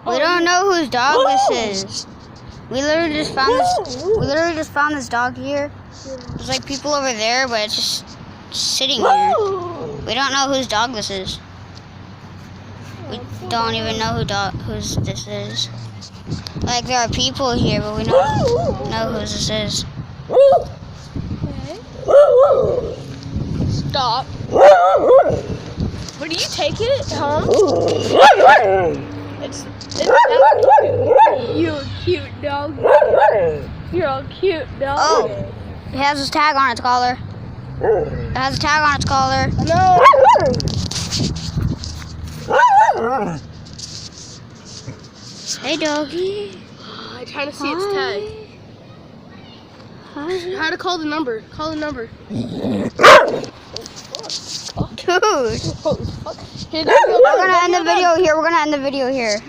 We don't know whose dog this is. We literally just found this. We literally just found this dog here. There's like people over there, but it's just sitting here. We don't know whose dog this is. We don't even know whose this is. Like there are people here, but we don't know whose this is. Stop. But do you take it home? It's you're a cute dog. You're a cute dog. Oh, it has this tag on its collar. It has a tag on its collar. No. Hey, doggy. I'm trying to see its tag. How to call the number? Call the number. Dude. Here, We're gonna end the video here.